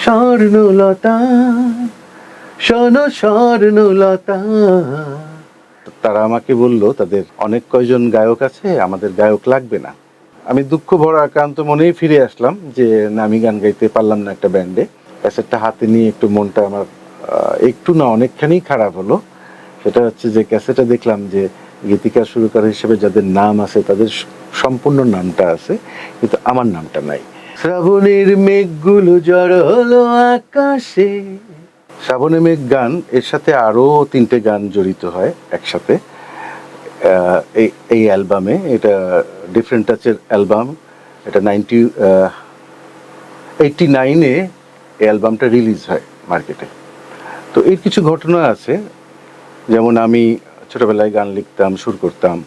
স্বর্ণলতা শোনো স্বর্ণলতা। তারা আমাকে বলল তাদের অনেক কয়জন গায়ক আছে, আমাদের গায়ক লাগবে না। আমি দুঃখ ভরা আক্রান্ত মনেই ফিরে আসলাম যে না, আমি গান গাইতে পারলাম না একটা ব্যান্ডে। ক্যাসেটটা হাতে নিয়ে একটু মনটা আমার একটু না অনেকখানি খারাপ হলো। সেটা হচ্ছে যে ক্যাসেটে দেখলাম যে গীতিকার সুরকার হিসেবে যাদের নাম আছে তাদের সম্পূর্ণ নামটা আছে, কিন্তু আমার নামটা নাই। শ্রাবণের মেঘগুলো জড়ো হলো আকাশে। শ্রাবণের মেঘ গান, এর সাথে আরো 3টে গান জড়িত হয় একসাথে এই এই অ্যালবামে। এটা ডিফারেন্ট টাচের অ্যালবাম। এটা 1989-এ এই অ্যালবামটা রিলিজ হয় মার্কেটে। তো এর কিছু ঘটনা আছে, যেমন আমি ছোটবেলায় গান লিখতাম, সুর করতাম।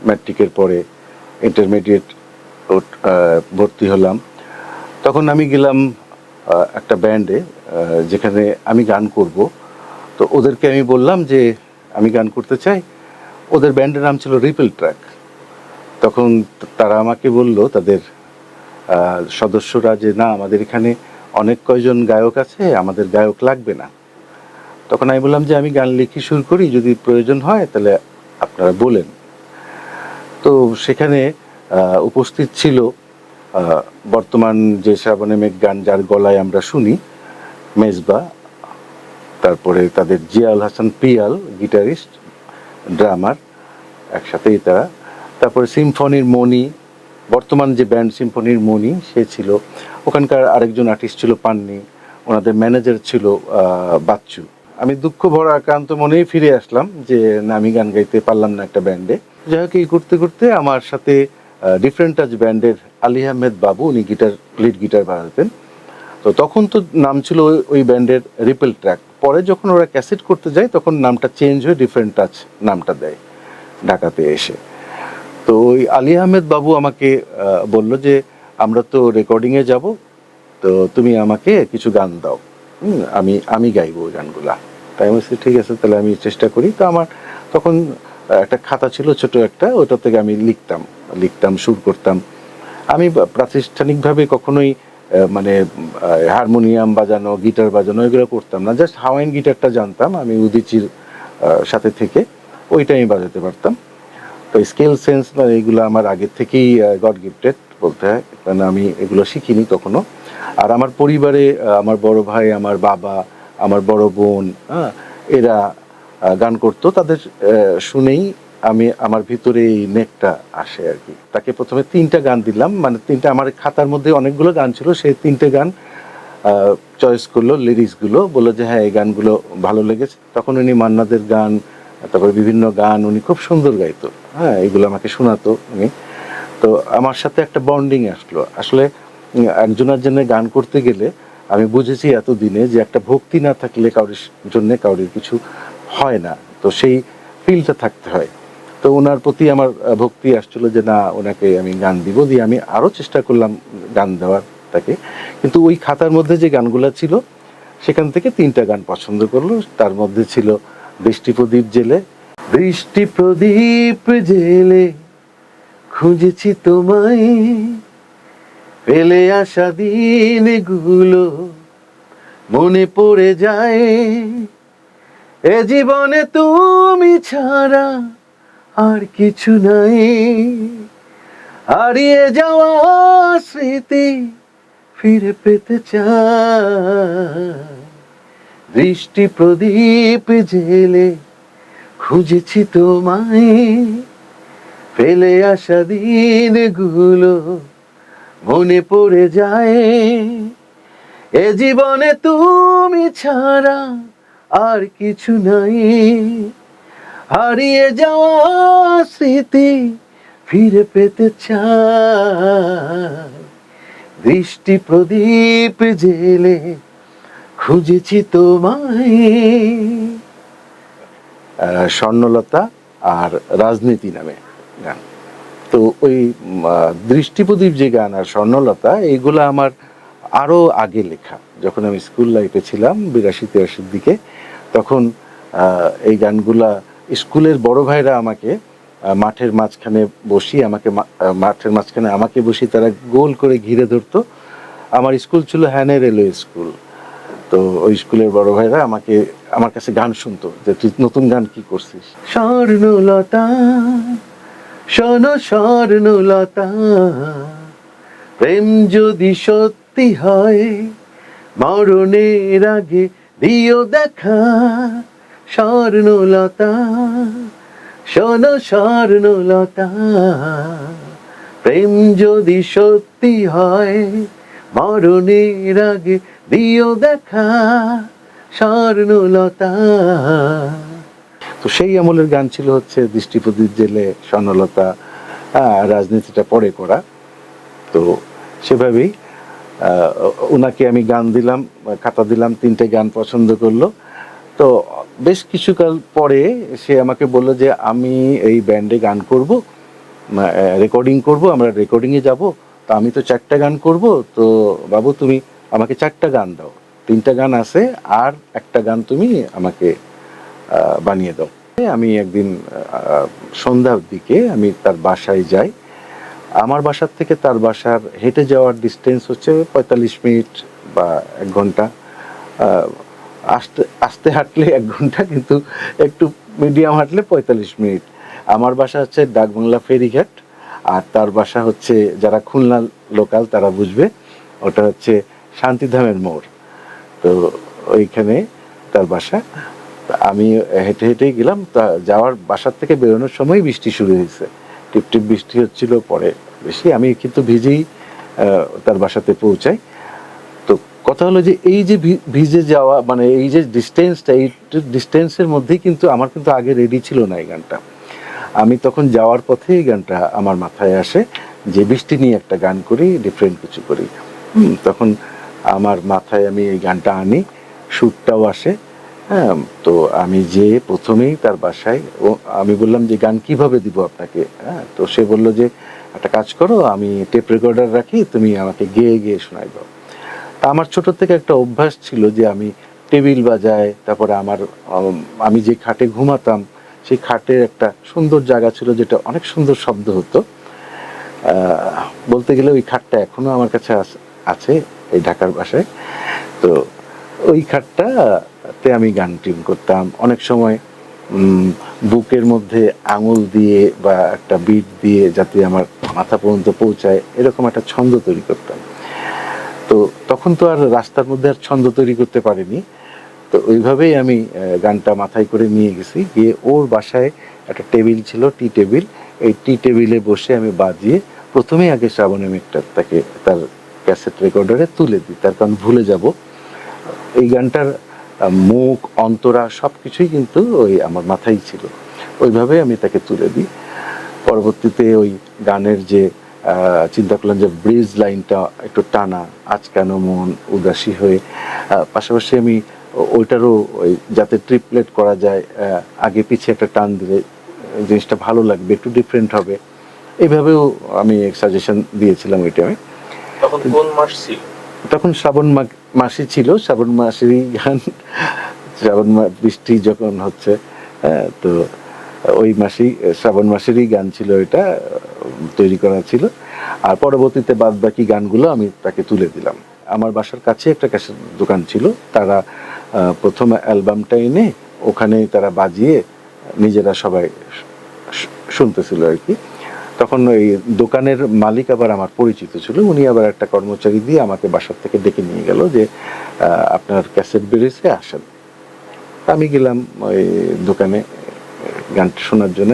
ম্যাট্রিকের পরে ইন্টারমিডিয়েট ভর্তি হলাম, তখন আমি গেলাম একটা ব্যান্ডে যেখানে আমি গান করব। তো ওদেরকে আমি বললাম যে আমি গান করতে চাই। ওদের ব্যান্ডের নাম ছিল রিপল ট্র্যাক। তখন তারা আমাকে বলল তাদের সদস্যরা যে না, আমাদের এখানে অনেক কয়জন গায়ক আছে, আমাদের গায়ক লাগবে না। তখন আমি বললাম যে আমি গান লিখি, সুর করি, যদি প্রয়োজন হয় তাহলে আপনারা বলেন। তো সেখানে উপস্থিত ছিল বর্তমান যে শ্রাবণে মেঘ গান যার গলায় আমরা শুনি, মেজবা, তারপরে তাদের জিয়াউল হাসান পিয়াল গিটারিস্ট, ড্রামার, একসাথেই তারা। তারপরে সিম্ফনির মণি, বর্তমান যে ব্যান্ড সিম্ফনির মণি, সে ছিল ওখানকার। আরেকজন আর্টিস্ট ছিল পান্নি, ওনাদের ম্যানেজার ছিল বাচ্চু। আমি দুঃখ ভরা আক্রান্ত মনেই ফিরে আসলাম যে না, আমি গান গাইতে পারলাম না একটা ব্যান্ডে। যাই হোক, এই করতে করতে আমার সাথে ডিফারেন্ট টাচ ব্যান্ডের আলী আহমেদ বাবু, উনি লিড গিটার বাজাতেন। তো তখন তো নাম ছিল ওই ব্যান্ডের রিপল ট্র্যাক। পরে যখন ওরা ক্যাসেট করতে যায় তখন নামটা চেঞ্জ হয়ে ডিফারেন্ট টাচ নামটা দেয় ঢাকাতে এসে। তো ওই আলী আহমেদ বাবু আমাকে বলল যে আমরা তো রেকর্ডিংয়ে যাব, তো তুমি আমাকে কিছু গান দাও, আমি গাইবো ওই গানগুলা। তাই আমি বলছি ঠিক আছে, তাহলে আমি চেষ্টা করি। তো আমার তখন একটা খাতা ছিল ছোট একটা, ওটা থেকে আমি লিখতাম, সুর করতাম। আমি প্রাতিষ্ঠানিকভাবে কখনোই মানে হারমোনিয়াম বাজানো, গিটার বাজানো এগুলো করতাম না। জাস্ট হাওয়াইন গিটারটা জানতাম আমি উদিচির সাথে থেকে, ওইটা আমি বাজাতে পারতাম। তো স্কেল সেন্স না, এগুলো আমার আগের থেকেই গড গিফটেড বলতে হয়, কারণ আমি এগুলো শিখিনি কখনো। আর আমার পরিবারে আমার বড় ভাই, আমার বাবা, আমার বড় বোন, এরা গান করতো। তাদের শুনেই আমার ভিতরে এই নেকটা আসে আর কি। তাকে প্রথমে 3টা গান দিলাম, মানে 3টা, আমার খাতার মধ্যে অনেকগুলো গান ছিল, সেই 3টে গান চয়েস করলো, লিরিক্সগুলো বললো যে হ্যাঁ এই গানগুলো ভালো লেগেছে। তখন উনি মান্নাদের গান, তারপরে বিভিন্ন গান উনি খুব সুন্দর গাইতো, এগুলো আমাকে শোনাতো উনি। তো আমার সাথে একটা বন্ডিং আসলো। আসলে একজনের জন্য গান করতে গেলে আমি বুঝেছি এতদিনে যে একটা ভক্তি না থাকলে কারোর জন্য কারোর কিছু হয় না। তো সেই ফিলটা থাকতে হয়। তো ওনার প্রতি আমার ভক্তি আসছিল যে না, ওনাকে আমি গান দিব। দিয়ে আমি আরও চেষ্টা করলাম গান দেওয়ার তাকে। কিন্তু ওই খাতার মধ্যে যে গানগুলো ছিল সেখান থেকে 3টা গান পছন্দ করলো। তার মধ্যে ছিল বৃষ্টি প্রদীপ জেলে। বৃষ্টি প্রদীপ জেলে খুঁজেছি তোমায়, ফেলে আসা দিনগুলো মনে পড়ে যায়। এ জীবনে তুমি ছাড়া আর কিছু নাই, হারিয়ে যাওয়া স্মৃতি ফিরে পেতে চাই। বৃষ্টি প্রদীপ জেলে খুঁজেছি তোমায়, ফেলে আসা দিনগুলো মনে পড়ে যায়। এ জীবনে তুমি ছাড়া আর কিছু নাই, হারিয়ে যাওয়া স্মৃতি ফিরে পেতে চাই। বৃষ্টি প্রদীপ জেলে খুঁজেছি তোমায়। স্বর্ণলতা আর রাজনীতি নামে গান। তো ওই দৃষ্টিপ্রদীপ যে গান আর স্বর্ণলতা, এইগুলো আমার আরও আগে লেখা। যখন আমি স্কুল লাইফে ছিলাম 82-83 দিকে, তখন এই গানগুলা স্কুলের বড় ভাইরা আমাকে মাঠের মাঝখানে বসিয়ে তারা গোল করে ঘিরে ধরতো। আমার স্কুল ছিল হ্যানে রেলওয়ে স্কুল। তো ওই স্কুলের বড় ভাইরা আমার কাছে গান শুনতো যে তুই নতুন গান কি করছিস, স্বর্ণলতা শোনো স্বর্ণলতা, প্রেম যদি সত্যি হয় মরণের আগে দিও দেখা, স্বর্ণলতা শোনো স্বর্ণলতা, প্রেম যদি সত্যি হয় মরণের আগে দিও দেখা, স্বর্ণলতা। তো সেই আমলের গান ছিল হচ্ছে দৃষ্টিপ্রদীপ জেলে, স্বর্ণলতা, রাজনীতিটা পরে করা। তো সেভাবেই ওনাকে আমি গান দিলাম, খাতা দিলাম, 3টে গান পছন্দ করলো। তো বেশ কিছুকাল পরে সে আমাকে বললো যে আমি এই ব্যান্ডে গান করব, রেকর্ডিং করব, আমরা রেকর্ডিংয়ে যাব। তো আমি তো 4টা গান করব, তো বাবু তুমি আমাকে 4টা গান দাও, 3টা গান আছে আর একটা গান তুমি আমাকে বানিয়ে দাও। আমি একদিন সন্ধ্যার দিকে আমি তার বাসায় যাই। আমার বাসার থেকে তার বাসার হেঁটে যাওয়ার ডিস্টেন্স হচ্ছে 45 মিনিট বা 1 ঘন্টা। আস্তে আস্তে হাঁটলে 1 ঘন্টা, কিন্তু একটু মিডিয়াম হাঁটলে 45 মিনিট। আমার বাসা হচ্ছে ডাকবাংলা ফেরিঘাট, আর তার বাসা হচ্ছে, যারা খুলনা লোকাল তারা বুঝবে, ওটা হচ্ছে শান্তিধামের মোড়। তো ওইখানে তার বাসা। আমি হেঁটে হেঁটেই গেলাম। তা যাওয়ার বাসার থেকে বেরোনোর সময় বৃষ্টি শুরু হয়েছে, টিপ টিপ বৃষ্টি হচ্ছিল, পরে বেশি আমি কিন্তু ভিজেই তার বাসাতে পৌঁছাই। তো কথা হলো যে এই যে ভিজে যাওয়া, মানে এই যে ডিস্টেন্সটা, এই ডিস্টেন্সের মধ্যেই কিন্তু আমার কিন্তু আগে রেডি ছিল না এই গানটা। আমি তখন যাওয়ার পথে এই গানটা আমার মাথায় আসে যে বৃষ্টি নিয়ে একটা গান করি, ডিফারেন্ট কিছু করি। তখন আমার মাথায় আমি এই গানটা আনি, সুরটাও আসে। হ্যাঁ, তো আমি যে প্রথমেই তার বাসায়, আমি বললাম যে গান কিভাবে দিব আপনাকে। হ্যাঁ, তো সে বললো যে একটা কাজ করো, আমি টেপ রেকর্ডার রাখি, তুমি আমাকে গেয়ে গেয়ে শোনাই দাও। তা আমার ছোট থেকে একটা অভ্যাস ছিল যে আমি টেবিল বাজাই, তারপরে আমি যে খাটে ঘুমাতাম সেই খাটের একটা সুন্দর জায়গা ছিল যেটা অনেক সুন্দর শব্দ হতো। বলতে গেলে ওই খাটটা এখনো আমার কাছে আছে এই ঢাকার বাসায়। তো ওই খাটটাতে আমি গান টিউন করতাম অনেক সময়, বুকের মধ্যে আঙুল দিয়ে বা একটা বিট দিয়ে, যাতে আমার মাথা পর্যন্ত পৌঁছায়, এরকম একটা ছন্দ তৈরি করতাম। তো তখন তো আর রাস্তার মধ্যে আর ছন্দ তৈরি করতে পারিনি। তো ওইভাবেই আমি গানটা মাথায় করে নিয়ে গেছি, গিয়ে ওর বাসায় একটা টেবিল ছিল, টি টেবিল। এই টি টেবিলে বসে আমি বাজিয়ে প্রথমেই আগে শ্রাবণী মিত্তার তাকে তার ক্যাসেট রেকর্ডারে তুলে দিই, তার কারণ ভুলে যাব। এই গানটার মুখ, অন্তরা সব কিছুই কিন্তু ওই আমার মাথায় ছিল। ওইভাবে আমি তাকে তুলে দিই। পরবর্তীতে ওই গানের যে চিন্তা করলাম যে ব্রিজ লাইনটা একটু টানা, আজ কেন মন উদাসী হয়ে, পাশাপাশি আমি ওইটারও ওই যাতে ট্রিপলেট করা যায়, আগে পিছিয়ে একটা টান দিলে জিনিসটা ভালো লাগবে, একটু ডিফারেন্ট হবে, এইভাবেও আমি সাজেশন দিয়েছিলাম ওই টাইমে। তখন কোন মাস ছিল? তখন শ্রাবণ মাসই ছিল, শ্রাবণ মাসেরই গান, বৃষ্টি যখন হচ্ছে, তো ওই মাসেই, শ্রাবণ মাসেরই গান ছিল, এটা তৈরি করা ছিল। আর পরবর্তীতে বাদ বাকি গানগুলো আমি তাকে তুলে দিলাম। আমার বাসার কাছে একটা ক্যাসেট দোকান ছিল, তারা প্রথম অ্যালবামটা এনে ওখানে তারা বাজিয়ে নিজেরা সবাই শুনতেছিল আর কি। তখন ওই দোকানের মালিক আবার আমার পরিচিত ছিল, উনি আবার একটা কর্মচারী দিয়ে আমাকে বাসার থেকে ডেকে নিয়ে গেল যে আপনার ক্যাসেট বেরিয়েছে, আসেন। আমি গেলাম ওই দোকানে গানটা শোনার জন্য।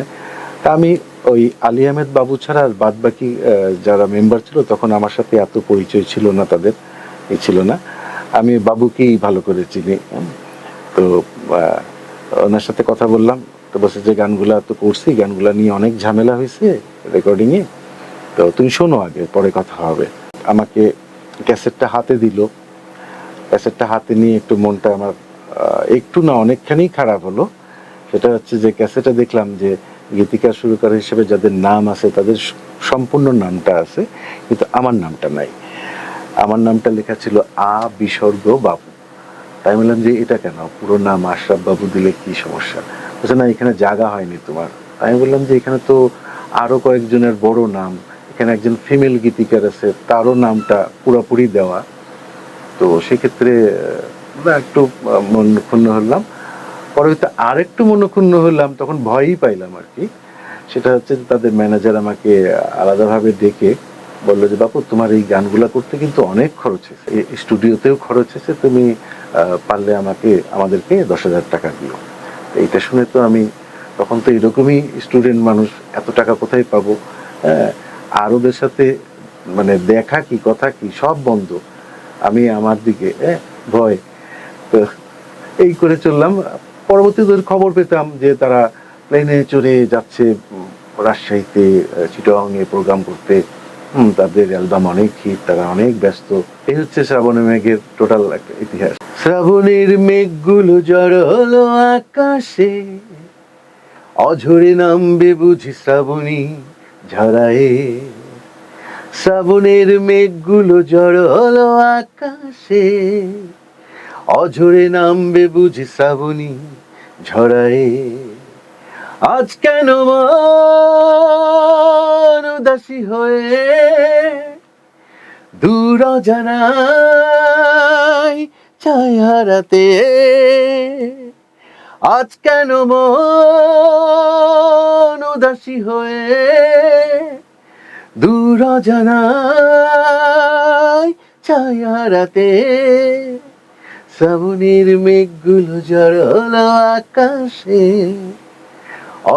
তা আমি ওই আলী আহমেদ বাবু ছাড়া আর বাদ বাকি যারা মেম্বার ছিল, তখন আমার সাথে এত পরিচয় ছিল না, তাদের ছিল না। আমি বাবুকেই ভালো করে চিনি। তো ওনার সাথে কথা বললাম, তো বলছে যে গানগুলা তো করছি, গানগুলা নিয়ে অনেক ঝামেলা হয়েছে রেকর্ডিংয়ে, তো তুমি শোনো আগে, পরে কথা হবে। আমাকে ক্যাসেটটা হাতে দিল। ক্যাসেটটা হাতে নিয়ে একটু মনটা আমার একটু না অনেকখানি খারাপ হলো। সেটা হচ্ছে যে ক্যাসেটে দেখলাম যে গীতিকার সুরকার হিসেবে যাদের নাম আছে তাদের সম্পূর্ণ নামটা আছে, কিন্তু আমার নামটা নাই। আমার নামটা লেখা ছিল বিসর্গ বাবু। তাই বললাম যে এটা কেন, পুরো নাম আশরাফ বাবু দিলে কি সমস্যা? বলছে না, এখানে জায়গা হয়নি তোমার। আমি বললাম যে এখানে তো আরো কয়েকজনের বড় নাম, এখানে একজন ফিমেল গীতিকার আছে, তারও নামটা পুরোপুরি দেওয়া। তো সেক্ষেত্রে একটু মন ক্ষুণ্ণ হলাম। পরবর্তীতে আরেকটু মনক্ষুণ্ণ হলাম, তখন ভয়ই পাইলাম আর কি। সেটা হচ্ছে যে তাদের ম্যানেজার আমাকে আলাদাভাবে ডেকে বললো যে, বাপু তোমার এই গানগুলা করতে কিন্তু অনেক খরচ হয়েছে, এই স্টুডিওতেও খরচ হয়েছে, তুমি পারলে আমাদেরকে 10,000 টাকা দিও। এইটা শুনে তো আমি, তখন তো এরকমই স্টুডেন্ট মানুষ, এত টাকা কোথায় পাবো? হ্যাঁ, আর ওদের সাথে মানে দেখা কি কথা কি সব বন্ধ। আমি আমার দিকে ভয়। তো এই করে চললাম। পরবর্তীতে খবর পেতাম যে তারা প্লেনে চড়ে যাচ্ছে রাজশাহীতে, চিটাগাং এ প্রোগ্রাম করতে। তাদের অ্যালবাম অনেক হিট, তারা অনেক ব্যস্ত। এই হচ্ছে শ্রাবণের মেঘের টোটাল একটা ইতিহাস। শ্রাবণের মেঘগুলো জড়ো হলো আকাশে, অঝরে নামবে বুঝি শ্রাবণী ঝরায়ে। শ্রাবণের মেঘগুলো জড়ো হলো আকাশে, অঝরে নামবে বুঝি শ্রাবণী ঝরায়ে। আজ কেন মন উদাসী হয়ে দূর অজানায় চায় হারাতে। আজ কেন মন উদাসী হয়ে দূর অজানায় চায় হারাতে। শ্রাবণের মেঘগুলো জড়ালো আকাশে,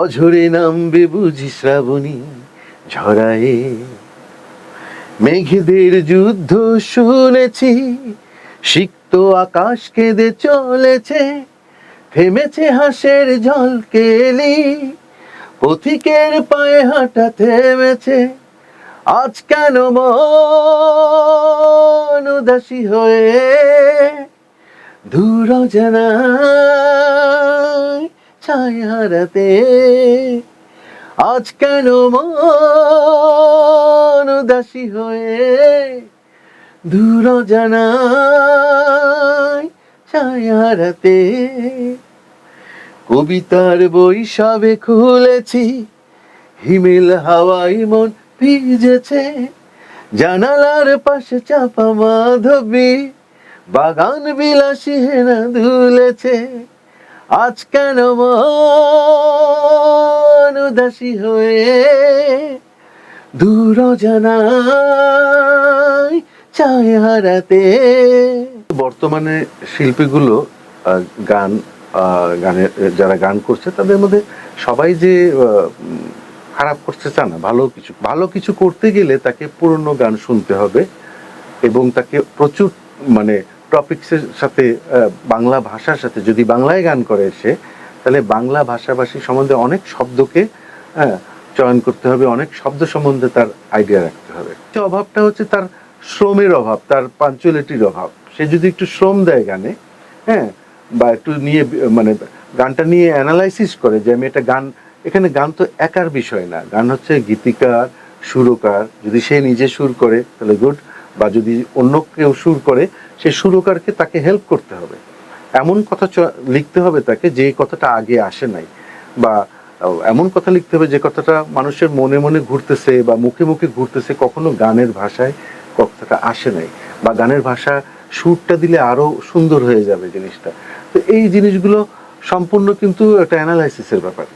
অঝরে নামবে বুঝি শ্রাবণী ঝরায়ে। মেঘেদের যুদ্ধ শুনেছি, সিক্ত আকাশ কেঁদে চলেছে, থেমেছে হাসের ঝলকেলি, পথিকের পায়ে হাঁটা থেমেছে। আজ কেন মন উদাসী হয়ে দূর অজানায় ছায় হারাতে। আজ কেন মন উদাসী হয়ে দূর অজানায় ছায় হারাতে। কবিতার বই সবে খুলেছি, হিমেল হাওয়ায় মন ভিজেছে, জানালার পাশে চাপা মাধবী, বাগান বিলাসী হেনা দুলেছে। আজ কেন মন উদাসী হয়ে দূর অজানায় চায় হারাতে। বর্তমানে শিল্পীগুলো গান গানের যারা গান করছে তাদের মধ্যে সবাই যে খারাপ করতে চায় না, ভালো কিছু করতে গেলে তাকে পুরনো গান শুনতে হবে এবং তাকে প্রচুর মানে টপিকসের সাথে, বাংলা ভাষার সাথে, যদি বাংলায় গান করে সে, তাহলে বাংলা ভাষাভাষী সম্বন্ধে অনেক শব্দকে চয়ন করতে হবে, অনেক শব্দ সম্বন্ধে তার আইডিয়া রাখতে হবে। অভাবটা হচ্ছে তার শ্রমের অভাব, তার পাঞ্চুয়ালিটির অভাব। সে যদি একটু শ্রম দেয় গানে, বা একটু নিয়ে মানে গানটা নিয়ে অ্যানালাইসিস করে যে আমি একটা গান, এখানে গান তো একার বিষয় না, গান হচ্ছে গীতিকার, সুরকার। যদি সে নিজে সুর করে তাহলে গুড, বা যদি অন্য কেউ সুর করে সে সুরকারকে তাকে হেল্প করতে হবে। এমন কথা লিখতে হবে তাকে যে কথাটা আগে আসে নাই, বা এমন কথা লিখতে হবে যে কথাটা মানুষের মনে মনে ঘুরতেছে বা মুখে মুখে ঘুরতেছে, কখনো গানের ভাষায় কথাটা আসে নাই, বা গানের ভাষা সুরটা দিলে আরো সুন্দর হয়ে যাবে জিনিসটা। তো এই জিনিসগুলো সম্পূর্ণ কিন্তু একটা অ্যানালাইসিসের ব্যাপার।